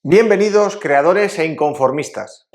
Bienvenidos, creadores e inconformistas.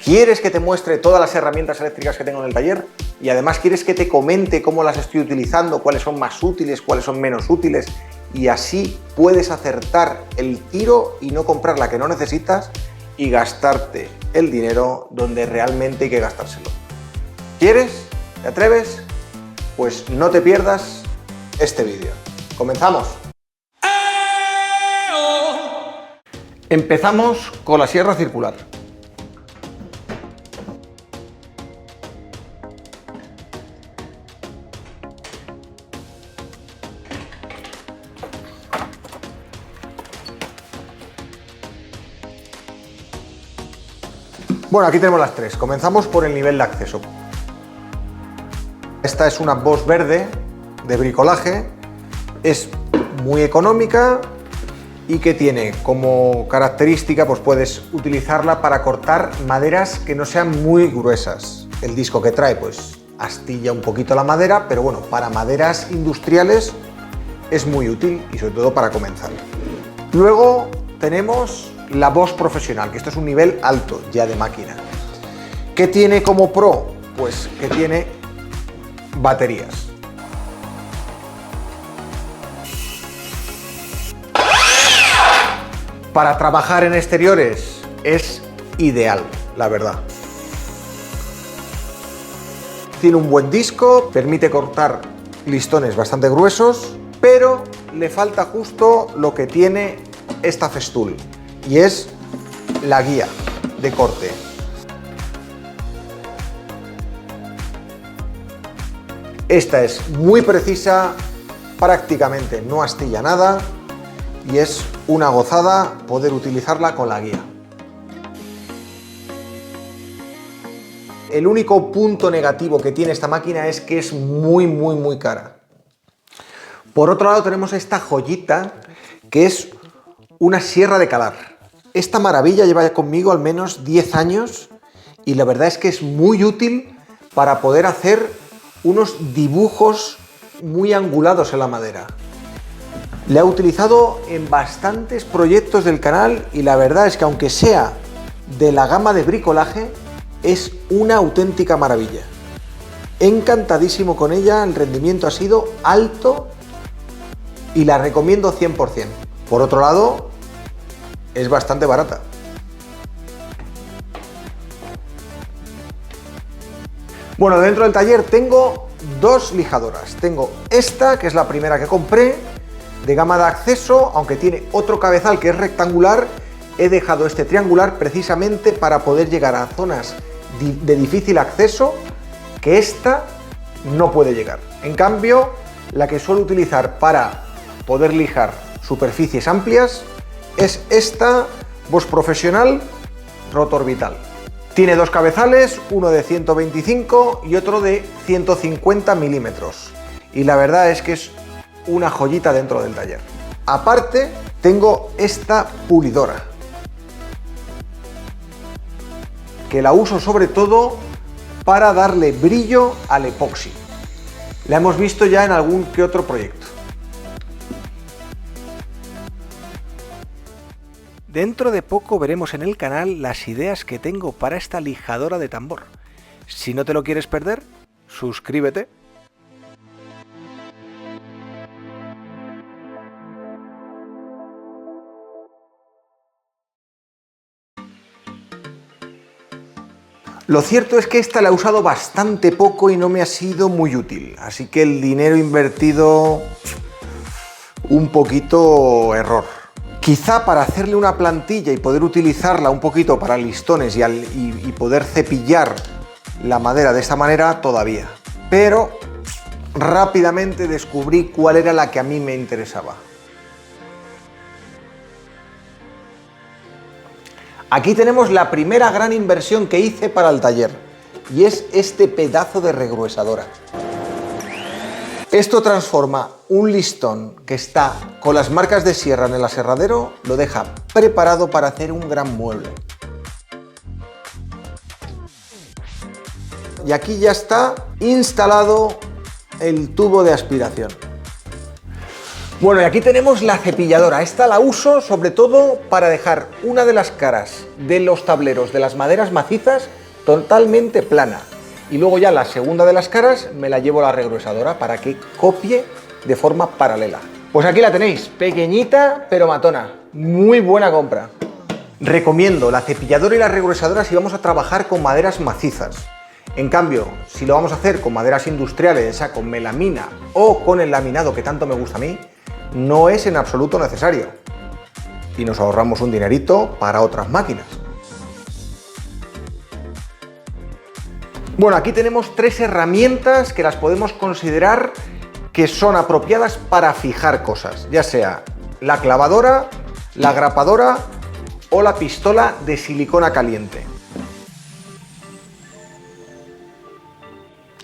¿Quieres que te muestre todas las herramientas eléctricas que tengo en el taller? Y además quieres que te comente cómo las estoy utilizando, cuáles son más útiles, cuáles son menos útiles, y así puedes acertar el tiro y no comprar la que no necesitas y gastarte el dinero donde realmente hay que gastárselo. ¿Quieres? ¿Te atreves? Pues no te pierdas este vídeo. ¡Comenzamos! Empezamos con la sierra circular. Bueno, aquí tenemos las tres. Comenzamos por el nivel de acceso. Esta es una Bosch verde de bricolaje. Es muy económica y que tiene como característica, pues puedes utilizarla para cortar maderas que no sean muy gruesas. El disco que trae pues astilla un poquito la madera, pero bueno, para maderas industriales es muy útil y sobre todo para comenzar. Luego tenemos la Bosch profesional, que esto es un nivel alto ya de máquina. ¿Qué tiene como pro? Pues que tiene baterías. Para trabajar en exteriores es ideal, la verdad. Tiene un buen disco, permite cortar listones bastante gruesos, pero le falta justo lo que tiene esta Festool, y es la guía de corte. Esta es muy precisa, prácticamente no astilla nada y es una gozada poder utilizarla con la guía. El único punto negativo que tiene esta máquina es que es muy cara. Por otro lado tenemos esta joyita que es una sierra de calar. Esta maravilla lleva conmigo al menos 10 años y la verdad es que es muy útil para poder hacer unos dibujos muy angulados en la madera. La he utilizado en bastantes proyectos del canal y la verdad es que aunque sea de la gama de bricolaje, es una auténtica maravilla. Encantadísimo con ella, el rendimiento ha sido alto y la recomiendo 100%. Por otro lado, es bastante barata. Bueno, dentro del taller tengo dos lijadoras. Tengo esta, que es la primera que compré, de gama de acceso, aunque tiene otro cabezal que es rectangular. He dejado este triangular precisamente para poder llegar a zonas de difícil acceso que esta no puede llegar. En cambio, la que suelo utilizar para poder lijar superficies amplias es esta Bosch profesional Rotorvital. Tiene dos cabezales, uno de 125 y otro de 150 milímetros. Y la verdad es que es una joyita dentro del taller. Aparte, tengo esta pulidora, que la uso sobre todo para darle brillo al epoxi. La hemos visto ya en algún que otro proyecto. Dentro de poco veremos en el canal las ideas que tengo para esta lijadora de tambor. Si no te lo quieres perder, suscríbete. Lo cierto es que esta la he usado bastante poco y no me ha sido muy útil, así que el dinero invertido un poquito error. Quizá para hacerle una plantilla y poder utilizarla un poquito para listones y poder cepillar la madera de esta manera todavía. Pero rápidamente descubrí cuál era la que a mí me interesaba. Aquí tenemos la primera gran inversión que hice para el taller y es este pedazo de regruesadora. Esto transforma un listón que está con las marcas de sierra en el aserradero, lo deja preparado para hacer un gran mueble. Y aquí ya está instalado el tubo de aspiración. Bueno, y aquí tenemos la cepilladora. Esta la uso sobre todo para dejar una de las caras de los tableros de las maderas macizas totalmente plana. Y luego ya la segunda de las caras me la llevo a la regruesadora para que copie de forma paralela. Pues aquí la tenéis, pequeñita pero matona. Muy buena compra. Recomiendo la cepilladora y la regruesadora si vamos a trabajar con maderas macizas. En cambio, si lo vamos a hacer con maderas industriales, ya sea con melamina o con el laminado que tanto me gusta a mí, no es en absoluto necesario. Y nos ahorramos un dinerito para otras máquinas. Bueno, aquí tenemos 3 herramientas que las podemos considerar que son apropiadas para fijar cosas, ya sea la clavadora, la grapadora o la pistola de silicona caliente.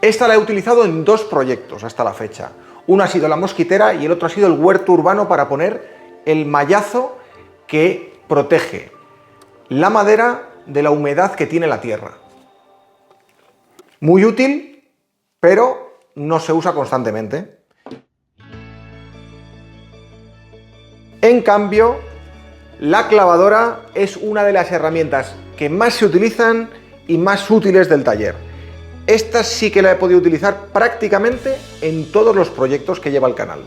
Esta la he utilizado en 2 proyectos hasta la fecha. Uno ha sido la mosquitera y el otro ha sido el huerto urbano para poner el mallazo que protege la madera de la humedad que tiene la tierra. Muy útil, pero no se usa constantemente. En cambio, la clavadora es una de las herramientas que más se utilizan y más útiles del taller. Esta sí que la he podido utilizar prácticamente en todos los proyectos que lleva el canal.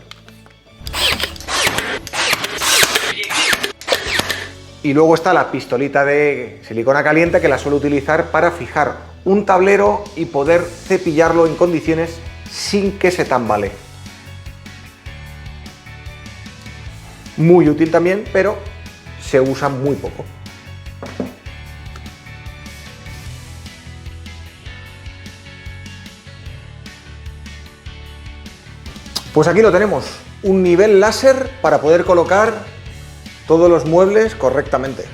Y luego está la pistolita de silicona caliente que la suelo utilizar para fijar un tablero y poder cepillarlo en condiciones sin que se tambalee. Muy útil también, pero se usa muy poco. Pues aquí lo tenemos, un nivel láser para poder colocar todos los muebles correctamente.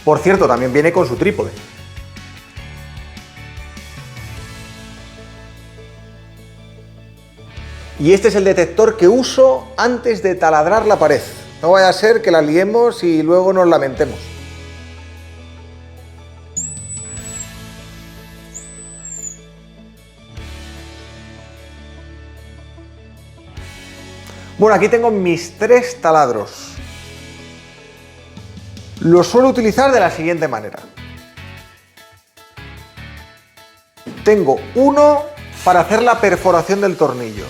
Por cierto, también viene con su trípode. Y este es el detector que uso antes de taladrar la pared. No vaya a ser que la liemos y luego nos lamentemos. Bueno, aquí tengo mis 3 taladros. Los suelo utilizar de la siguiente manera. Tengo uno para hacer la perforación del tornillo,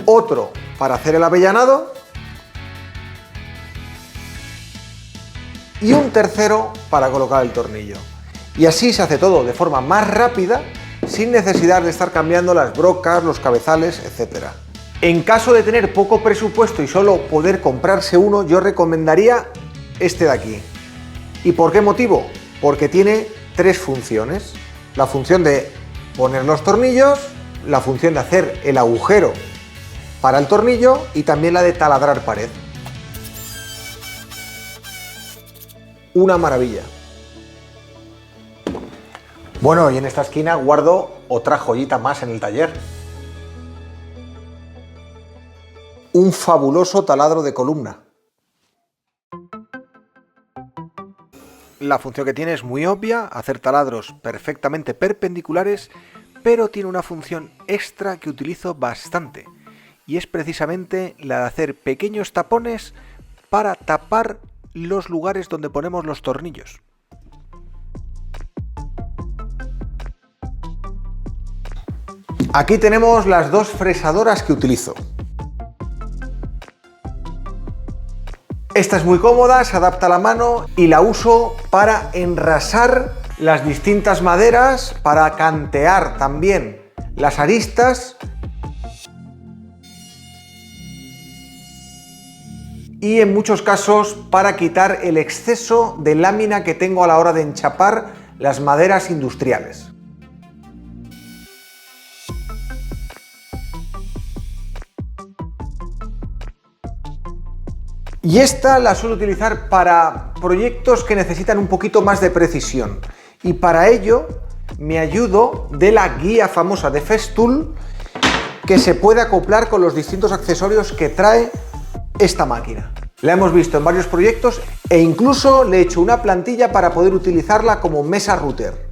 otro para hacer el avellanado y un tercero para colocar el tornillo. Y así se hace todo de forma más rápida, sin necesidad de estar cambiando las brocas, los cabezales, etc. En caso de tener poco presupuesto y solo poder comprarse uno, yo recomendaría este de aquí. ¿Y por qué motivo? Porque tiene 3 funciones. La función de poner los tornillos, la función de hacer el agujero para el tornillo y también la de taladrar pared. Una maravilla. Bueno, y en esta esquina guardo otra joyita más en el taller. Un fabuloso taladro de columna. La función que tiene es muy obvia, hacer taladros perfectamente perpendiculares, pero tiene una función extra que utilizo bastante, y es precisamente la de hacer pequeños tapones para tapar los lugares donde ponemos los tornillos. Aquí tenemos las 2 fresadoras que utilizo. Esta es muy cómoda, se adapta a la mano y la uso para enrasar las distintas maderas, para cantear también las aristas y en muchos casos para quitar el exceso de lámina que tengo a la hora de enchapar las maderas industriales. Y esta la suelo utilizar para proyectos que necesitan un poquito más de precisión. Y para ello me ayudo de la guía famosa de Festool, que se puede acoplar con los distintos accesorios que trae esta máquina. La hemos visto en varios proyectos e incluso le he hecho una plantilla para poder utilizarla como mesa router.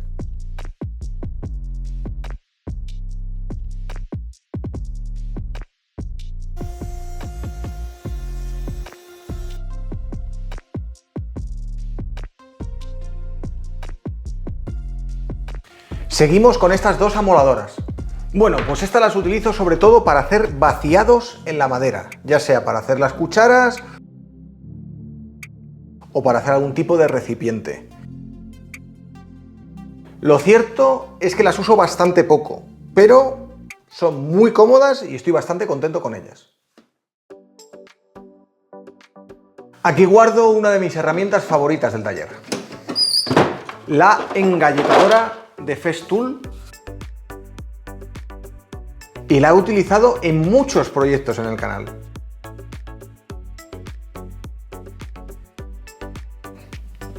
Seguimos con estas dos amoladoras. Bueno, pues estas las utilizo sobre todo para hacer vaciados en la madera, ya sea para hacer las cucharas o para hacer algún tipo de recipiente. Lo cierto es que las uso bastante poco, pero son muy cómodas y estoy bastante contento con ellas. Aquí guardo una de mis herramientas favoritas del taller, la engalletadora de Festool, y la he utilizado en muchos proyectos en el canal.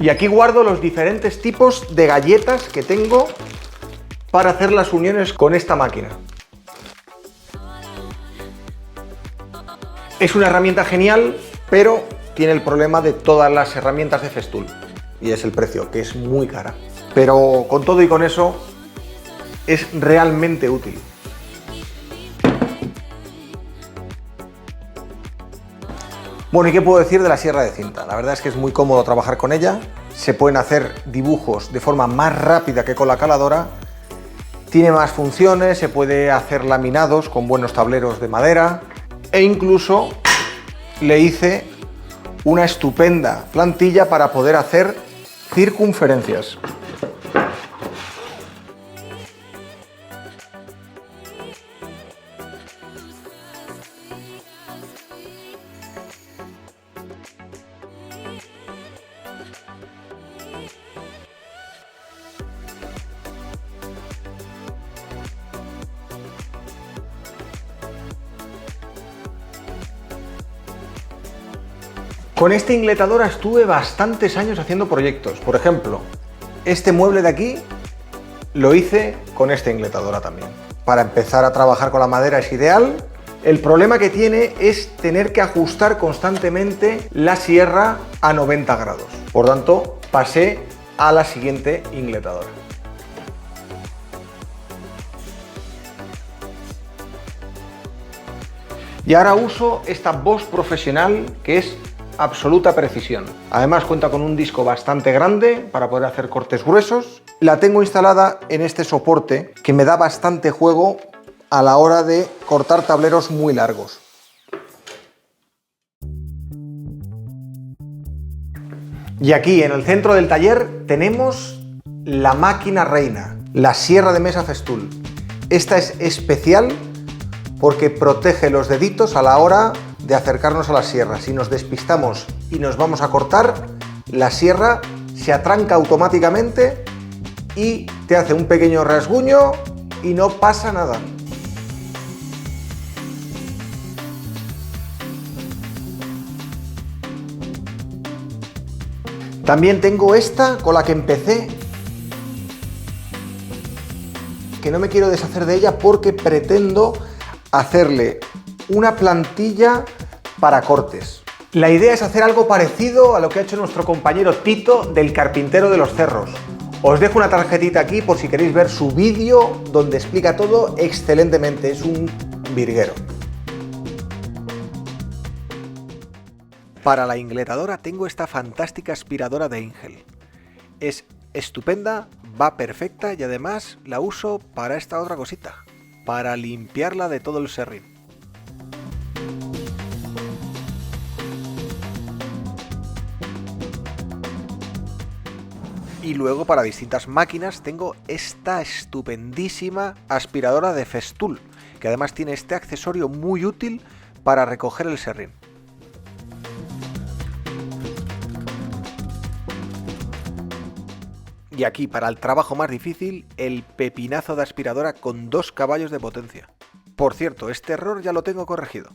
Y aquí guardo los diferentes tipos de galletas que tengo para hacer las uniones con esta máquina. Es una herramienta genial, pero tiene el problema de todas las herramientas de Festool, y es el precio, que es muy cara. Pero con todo y con eso, es realmente útil. Bueno, ¿y qué puedo decir de la sierra de cinta? La verdad es que es muy cómodo trabajar con ella, se pueden hacer dibujos de forma más rápida que con la caladora, tiene más funciones, se puede hacer laminados con buenos tableros de madera e incluso le hice una estupenda plantilla para poder hacer circunferencias. Con esta ingletadora estuve bastantes años haciendo proyectos. Por ejemplo, este mueble de aquí lo hice con esta ingletadora también. Para empezar a trabajar con la madera es ideal. El problema que tiene es tener que ajustar constantemente la sierra a 90 grados. Por tanto, pasé a la siguiente ingletadora. Y ahora uso esta Bosch Professional, que es absoluta precisión. Además cuenta con un disco bastante grande para poder hacer cortes gruesos. La tengo instalada en este soporte que me da bastante juego a la hora de cortar tableros muy largos. Y aquí en el centro del taller tenemos la máquina reina, la sierra de mesa Festool. Esta es especial porque protege los deditos a la hora de acercarnos a la sierra. Si nos despistamos y nos vamos a cortar, la sierra se atranca automáticamente y te hace un pequeño rasguño y no pasa nada. También tengo esta con la que empecé, que no me quiero deshacer de ella porque pretendo hacerle una plantilla para cortes. La idea es hacer algo parecido a lo que ha hecho nuestro compañero Tito del Carpintero de los Cerros. Os dejo una tarjetita aquí por si queréis ver su vídeo donde explica todo excelentemente. Es un virguero. Para la ingletadora tengo esta fantástica aspiradora de Ingel. Es estupenda, va perfecta y además la uso para esta otra cosita, para limpiarla de todo el serrín. Y luego para distintas máquinas tengo esta estupendísima aspiradora de Festool, que además tiene este accesorio muy útil para recoger el serrín. Y aquí, para el trabajo más difícil, el pepinazo de aspiradora con 2 caballos de potencia. Por cierto, este error ya lo tengo corregido.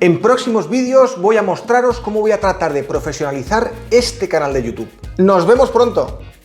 En próximos vídeos voy a mostraros cómo voy a tratar de profesionalizar este canal de YouTube. ¡Nos vemos pronto!